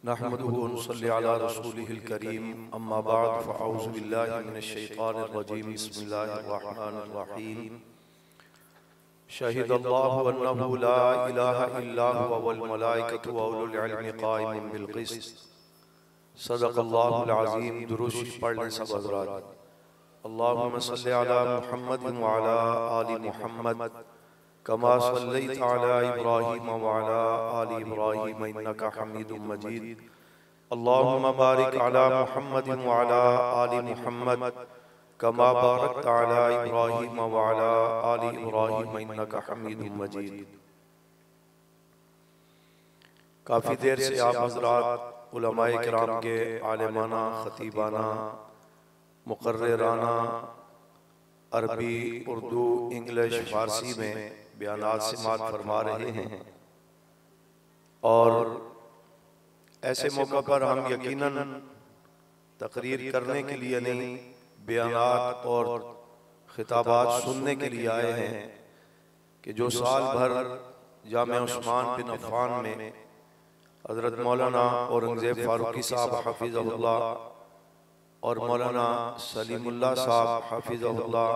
नहमदुहु व नसल्ली अला रसूलिहिल करीम अम्मा बाद फ़अऊज़ु बिल्लाहि मिनश शैतानिर रजीम बिस्मिल्लाहिर रहमानिर रहीम शहीदल्लाहु अन्नहु ला इलाहा इल्ला हुवा वल मलाइकतु व उलुल इल्मि क़ाइमन बिल क़िस्त सदक़ल्लाहुल अज़ीम। दुरूद पढ़ लें सब हज़रात। अल्लाहुम्मा सल्लि अला मुहम्मद व अला आलि मुहम्मद कमा सल्लैता अला इब्राहीम व अला आलि इब्राहीम इन्नका हमीदुम मजीद। अल्लाहुम्मा बारिक अला मुहम्मद व अला आलि मुहम्मद कमा बारकता अला इब्राहीम व अला आलि इब्राहीम इन्नका हमीदुम मजीद। काफ़ी देर से आप हज़रात उलमाए किराम के आलिमाना, खतीबाना, मुक़र्रिराना अरबी, उर्दू, इंग्लिश, फ़ारसी में बयानात समाअत फरमा रहे हैं और ऐसे मौका पर हम यकीनन तकरीर करने के लिए नहीं, बयानात और खिताबात सुनने के लिए आए हैं कि जो साल भर जामिया उस्मान बिन अफ़्फ़ान में हज़रत मौलाना औरंगज़ेब फ़ारूक़ी साहब हफ़िज़हुल्लाह और मौलाना सलीमुल्लाह साहब हफ़िज़हुल्लाह,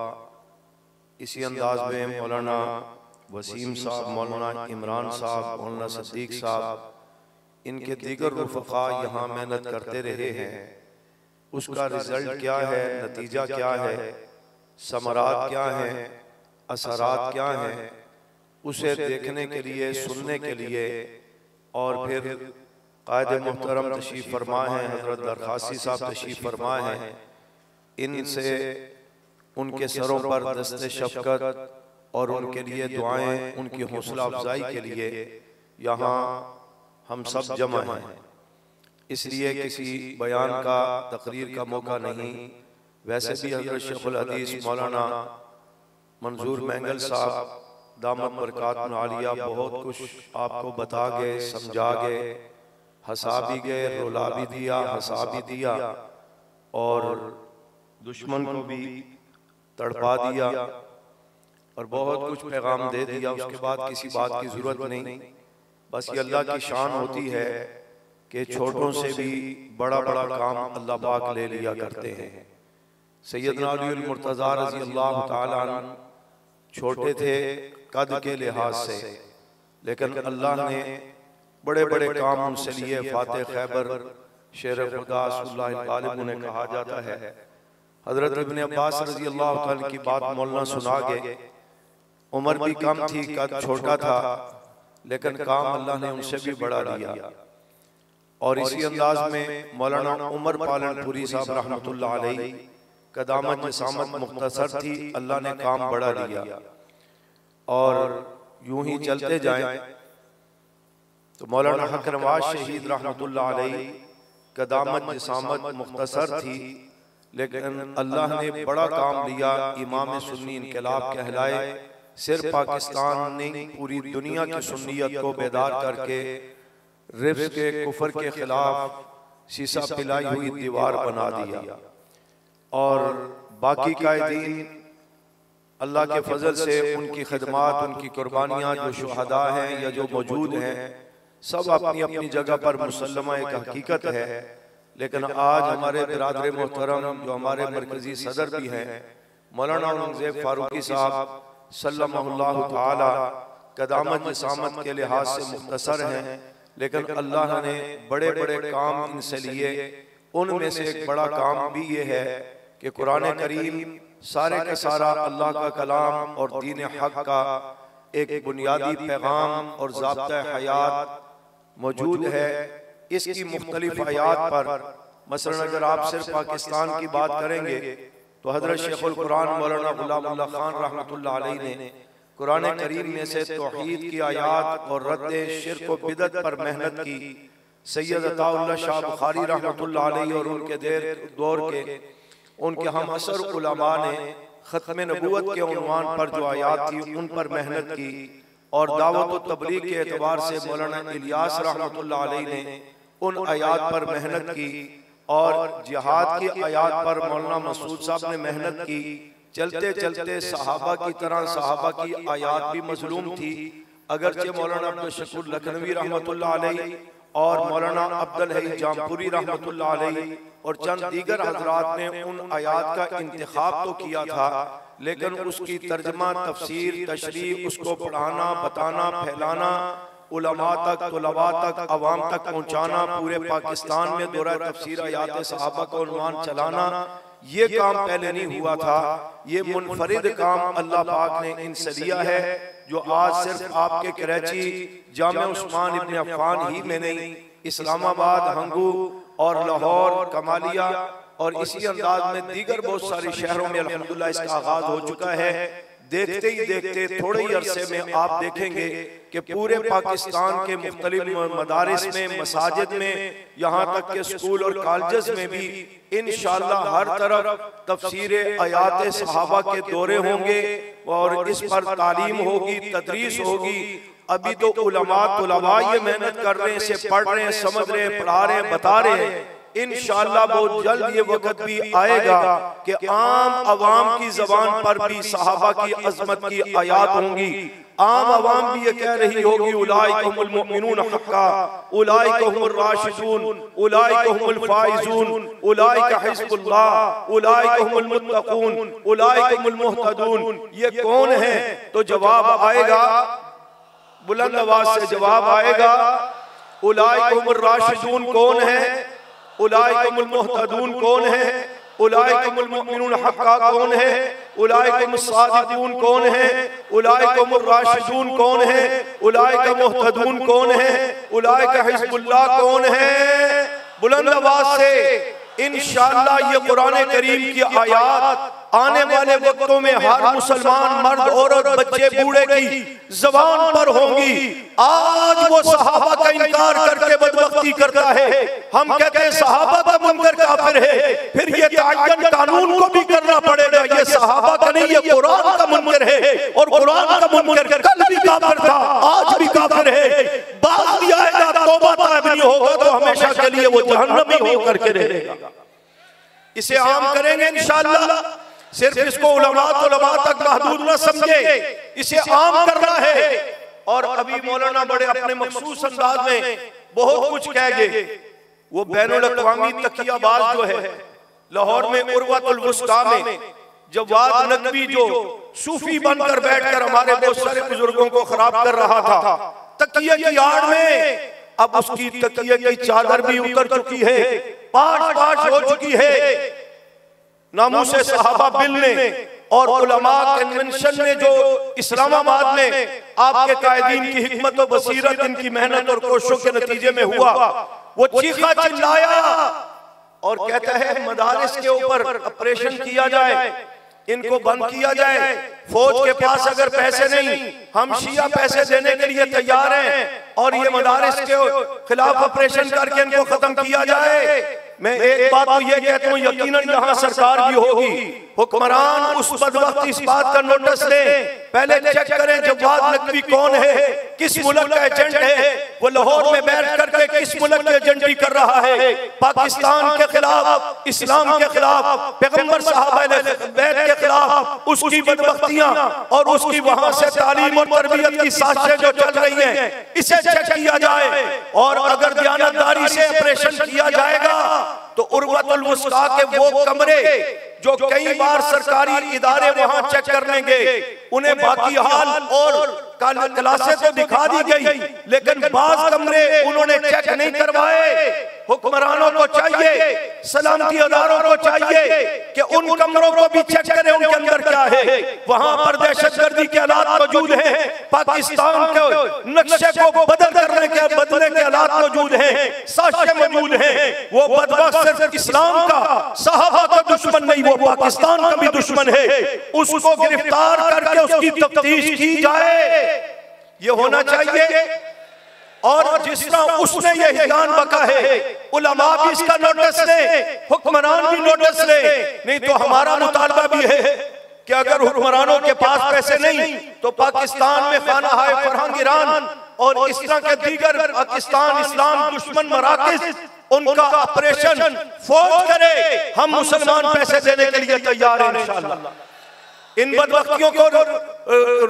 इसी अंदाज में मौलाना वसीम साहब, मौलाना इमरान साहब, मौलाना सद्दीक़ साहब, इनके दीगर रुफ़क़ा यहाँ मेहनत करते रहे हैं, उसका रिज़ल्ट क्या है, नतीजा क्या है, समरात क्या हैं, असरात क्या हैं, उसे देखने के लिए, सुनने के लिए और फिर कायदे मोहतरम तशरीफ़ फरमा हैं, हज़रत दरखासी साहब तशरीफ़ फरमा हैं, इनसे उनके सरों पर दस्ते शफ़क़त और उनके लिए दुआएं, उनकी हौसला अफजाई के लिए यहाँ हम सब जमा हैं। इसलिए किसी बयान का, तकरीर का मौका नहीं। वैसे भी हज़रत शेखुल हदीस मौलाना मंजूर मैंगल साहब दामत बरकातुहु आलिया बहुत कुछ आपको बता गए, समझा गए, हंसा भी गए, रुला भी दिया, हंसा भी दिया और दुश्मन को भी तड़पा दिया और बहुत कुछ पैगाम दे दिया। उसके बाद किसी बात की ज़रूरत नहीं। बस ये अल्लाह की शान होती है कि छोटों से भी बड़ा बड़ा काम अल्लाह पाक ले लिया करते हैं। सैयदना अली मुर्तज़ा रज़ी अल्लाह तआला अन्हु छोटे थे कद के लिहाज से, लेकिन अल्लाह ने बड़े बड़े काम उनसे लिए। फातिह खैबर, शेर खुदा सल्लल्लाहु अलैहि वसल्लम उन्हें कहा जाता है। हज़रत इब्न अब्बास रज़ी अल्लाह तआला की बात मौलाना सुना गए। उम्र भी कम थी, कद छोटा था, लेकिन काम अल्लाह ने उनसे भी बड़ा लिया। और इसी अंदाज में मौलाना उमर पालनपुरी साहब रहमतुल्लाह अलैहि कदामत जसामत मुख्तसर थी, अल्लाह ने काम बड़ा लिया। और यूं ही चलते जाएं तो मौलाना हक नवाज शहीद रहमतुल्लाह अलैहि कदामत जसामत मुख्तसर थी, लेकिन अल्लाह ने बड़ा काम लिया। इमाम सुन्नी इनकलाब कहलाए। सिर्फ पाकिस्तान नहीं, पूरी दुनिया की सुन्नियत को बेदार करके रिफ्स के कुफर के खिलाफ शीशा पिलाई हुई दीवार बना दिया। और बाकी कायदीन अल्लाह के फजल से उनकी खिदमात, उनकी कुर्बानियाँ, जो शुहदा हैं या जो मौजूद हैं, सब अपनी अपनी जगह पर मुसल्लमा एक हकीकत है। लेकिन आज हमारे बिरादर मोहतरम जो हमारे मरकजी सदर भी हैं, मौलाना औरंगज़ेब फ़ारूक़ी साहब सल्लल्लाहु तआला कदामत जसामत के लिहाज से मुख्तसर हैं, लेकिन अल्लाह ने बड़े बड़े काम इनसे लिए। उनमें से एक बड़ा काम भी ये है कि कुरान करीम सारे का सारा अल्लाह का कलाम और दीन हक का एक बुनियादी पैगाम और ज़ाब्ता हयात मौजूद है। इसकी मुख्तलिफ आयात पर मसलन अगर आप सिर्फ पाकिस्तान की बात करेंगे तो हज़रत शेखुल कुरान मौलाना गुलामुल्लाह खान रहमतुल्लाह अलैहि ने कुरान करीम में से तौहीद की आयात और रद्द शिर्क व बिदअत पर मेहनत की। सैयद अताउल्लाह शाह बुखारी रहमतुल्लाह अलैहि और उनके दौर के उनके हम असर उलमा ने ख़त्म नबूवत के उन्वान पर जो आयात थी उन पर मेहनत की। और दावत व तबलीग के एतबार से मौलाना इलियास रहमतुल्लाह अलैहि ने उन आयात पर मेहनत की। और जिहाद की आयात पर मौलाना मसूद साहब ने मेहनत की। चलते चलते सहाबा की तरह सहाबा की आयात भी मजलूम थी। अगरचे मौलाना अब्दुल शकूर लखनवी रहमतुल्लाह अलैहि और मौलाना अब्दुल हई जामपुरी रहमतुल्लाह अलैहि और चंद दीगर हजरात ने उन आयात का इंतखाब तो किया था, लेकिन उसकी तर्जमा, तफसीर, तशरीह, उसको पढ़ाना, बताना, फैलाना, उलमा तक, तुलबा तक, अवाम तक पहुँचाना, पूरे पाकिस्तान में दौरा तफसीर आयात सहाबा का उन्वान चलाना, ये काम पहले नहीं हुआ था। ये मुनफरिद काम अल्लाह पाक ने इनसे लिया है, जो आज सिर्फ आपके कराची जामे उस्मान इब्न अफ़्फ़ान ही में नहीं, इस्लामाबाद, हंगू और लाहौर, कमालिया और इसी अंदाज में दीगर बहुत सारे शहरों में अल्हम्दुलिल्लाह इसका आगाज हो चुका है। देखते ही देखते थोड़े ही अरसे में आप देखेंगे कि पूरे पाकिस्तान के मुख्तलिफ मदारिस में, मसाजिद में, यहाँ तक के स्कूल और कॉलेजेस में भी इंशाअल्लाह हर तरफ तफसीर आयात सहाबा के दौरे होंगे और इस पर तालीम होगी, तदरीस होगी। अभी तो उलमा तुलबा ये मेहनत कर रहे हैं, इसे पढ़ रहे हैं, समझ रहे हैं, पढ़ा रहे हैं, बता रहे हैं। इंशाअल्लाह बहुत जल्द ये वक्त भी आएगा कि आम अवाम की जबान पर भी सहाबा की अजमत की आयात होंगी। आम अवाम भी ये कह रही होगी, उलाइका हुमुल मुमिनून हक्का, उलाइका हुमुर राशिदून, उलाइका हुमुल फाइजून, उलाइका हिज़्बुल्लाह, उलाइका हुमुल मुत्तकून, उलाइका हुमुल मुहतदून। ये कौन है? तो जवाब आएगा, बुलंद आवाज से जवाब आएगा, उलाइका हुमुर राशिदून कौन है, उलाइकुमुल मुहतदून कौन है, उलाइकुमुल मुमिनून हक्का कौन है, उलाइकुमुस सादिकून कौन है, उलाइकुमुर राशिदून कौन है, उलाइका मुहतदून कौन है, उलाइका हिज़्बुल्लाह कौन है। बुलंद आवाज से इंशाअल्लाह ये कुरान करीम की आयात आने वाले वक्तों में हर मुसलमान मर्द, औरत, बच्चे, बूढ़े की ज़बान पर होंगी। आज वो सहाबा का इनकार करके बदबख्ती करता है, हम कहते हैं सहाबा का मुनकर काफिर है, फिर ये तअय्युन कानून को भी करना पड़ेगा। ये सहाबा का नहीं, ये कुरान का मुनकर है, और कुरान का मुनकर कल भी काफिर था, आज भी काफिर है। बात भी आएगा, तौबा ताब नहीं होगा तो हमेशा के लिए वो जहन्नमी होकर के रहेगा। इसे आम करेंगे इंशाअल्लाह। सिर्फ इसको उलमा तुलबा तक महदूद न समझे, इसे आम करना है। और अभी मौलाना बड़े अपने मखसूस अंदाज में बहुत कुछ कह गए। वो बैनुल अक़वामी तकियाबाज जो है, लाहौर में उर्वतुल वुस्ता में जवाद नकवी जो सूफी बनकर बैठकर हमारे बहुत सारे बुजुर्गों को खराब कर रहा था, तकिया की आड़ में अब उसकी तकिया की चादर भी उतर चुकी है, पाश हो चुकी है। नामूसे सहाबा बिल ने और उलमा कन्वेंशन ने जो इस्लामाबाद में आपके कायदीन की हिकमत और बसीरत, इनकी मेहनत और कोशिशों के नतीजे में हुआ, वो चीखा चिल्लाया और कहता है मदारिस के ऊपर ऑपरेशन किया जाए, इनको बंद किया जाए। फौज के पास अगर पैसे नहीं, हम शिया पैसे देने के लिए तैयार हैं, और ये मदारिस के खिलाफ ऑपरेशन करके इनको खत्म किया जाए। मैं एक बात तो ये कहता हूँ, यकीनन यहाँ सरकार भी होगी, हुक्मरान उस वक्त इस बात का नोटिस लें, पहले चेक करें जवाद नकवी कौन है, किस मुल्क का एजेंट है, वो लाहौर में बैठ करके किस मुल्क की एजेंटी कर रहा है, पाकिस्तान के खिलाफ, इस्लाम के खिलाफ, पैगंबर साहब के खिलाफ, उसकी बदबख्तियां और उसकी वहां से तालीम और तरबियत की साजिशें जो चल रही हैं, इसे चेक किया जाए। और अगर दयानतदारी से ऑपरेशन किया जाएगा तो उर्वतुल वुस्ता के वो कमरे जो कई बार सरकारी इदारे वहां चेक कर लेंगे, उन्हें बाकी हाल और क्लासें तो दिखा दी गई, लेकिन बाज कमरे उन्होंने चेक नहीं करवाए। हुक्मरानों को चाहिए, सलामती इदारों को चाहिए कि उन कमरों को भी चेक करें, उनके अंदर क्या है। वहां पर दहशतगर्दी के हालात मौजूद हैं, पाकिस्तान के नक्शे को बदलने के हालात मौजूद हैं, साजिशें मौजूद हैं। वो बदबख्त सिर्फ इस्लाम का, सहाबा का दुश्मन नहीं, वो पाकिस्तान का भी दुश्मन है। उसको गिरफ्तार करके उसकी तफ्तीश की जाए, ये होना चाहिए। और जिस तरह उसने ये हिजान बका है, उलमा भी इसका नोटिस ले, हुक्मरान भी नोटिस ले। नहीं तो हमारा मुतालबा भी है कि अगर हुक्मरानों के पास पैसे नहीं तो पाकिस्तान में खाना-ए फरहंग ईरान और इस तरह के दीगर पाकिस्तान इस्लाम दुश्मन मराकिज, उनका ऑपरेशन फौज करे। हम मुसलमान पैसे देने के लिए तैयार हैं इंशाअल्लाह। इन बदबख्तियों को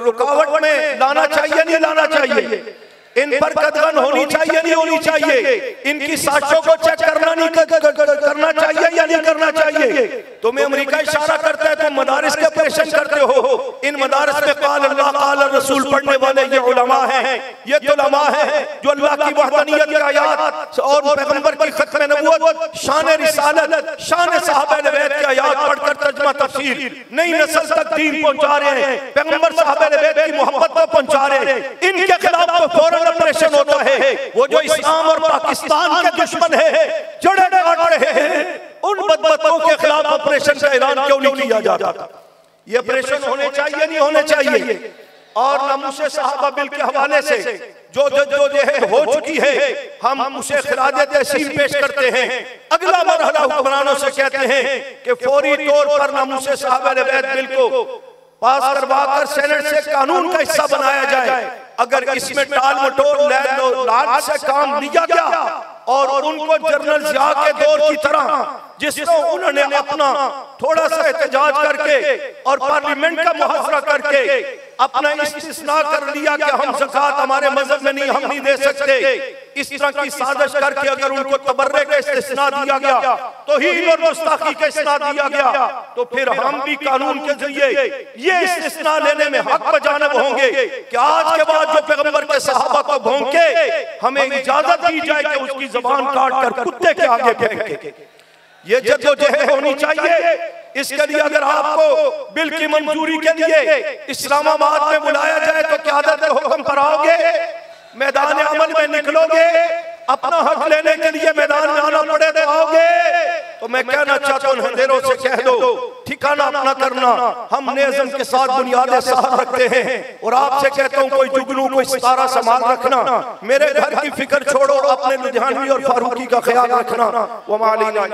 रुकावट में लाना चाहिए, नहीं लाना चाहिए। इन पर कदगन होनी चाहिए नहीं होनी चाहिए, इनकी साजिशों को चेक करना नहीं करना चाहिए या नहीं करना चाहिए। तुम्हें अमेरिका इशारा करता है, तुम मदारिस के ऑपरेशन करते हो, इन मदारिस में काल अल्लाह काल रसूल पढ़ने वाले ये उलमा हैं, ये तो उलमा हैं जो अल्लाह की वहदानियत की आयात और पैगंबर की खत्म नबूवत, शान रिसालत, शान सहाबा बैत की आयात पढ़कर तर्जुमा तफसीर नई नस्ल तक दीन पहुंचा रहे हैं, पैगंबर सहाबा बैत की मोहब्बत को पहुंचा रहे हैं। इनके खिलाफ तो फौरन ऑपरेशन होता है। वो जो इस्लाम और पाकिस्तान के दुश्मन है, जड़ें काट रहे हैं, उन बदबख्तों के खिलाफ ऑपरेशन का ऐलान क्यों नहीं किया जाता? ये ऑपरेशन होने चाहिए नहीं होने चाहिए। और नामुसे सहाबा बिल के हवाले से जो जद्दोजहद हो चुकी है, हम उसे खिराज तहसीन पेश करते हैं। अगला मरहला हुक्मरानों से कहते हैं कि फौरी तौर पर नामुसे सहाबा बैत बिल को पास करवाकर सेनेट से कानून का हिस्सा बनाया जाए। अगर इसमें टाल मटोल लाल से काम लिया गया और उनको जनरल जिया के दौर की तरह जिसको उन्होंने अपना थोड़ा सा एहतजाज करके और पार्लियामेंट का मुहासरा करके अपना इस्तिस्ना कर लिया कि हम ज़कात हमारे मजहब में नहीं, हम नहीं दे सकते, इस तरह की साजिश करके अगर उनको तबर्रे का इस्तिस्ना दिया गया, तौहीन और गुस्ताखी का इस्तिस्ना दिया गया, तो फिर हम भी कानून के जरिए ये इस्तिस्ना लेने में हक बजानब होंगे कि आज के बाद जो पैगंबर के सहाबा को भौंके हमें इजाजत दी जाए कि उसकी ज़बान काट कर कुत्ते के आगे फेंके। ये जद्दोजहद होनी चाहिए। इसके लिए अगर आपको बिल की मंजूरी के लिए इस्लामाबाद में बुलाया जाए तो क़यादत के हुक्म पर आओगे, मैदान अमल में निकलोगे, अपना हक लेने के लिए मैदान में आना पड़े तो आओगे। तो मैं कहना चाहता हूँ अंधेरों से कह दो, ठिकाना अपना करना, हम निज़म के साथ बुनियादें साथ रखते हैं। और आपसे कहता हूँ कोई जुगनू कोई सितारा संभाल रखना, मेरे घर की फिक्र छोड़ो, अपने लुधियानवी और फारूकी का ख्याल रखना। वो मालिना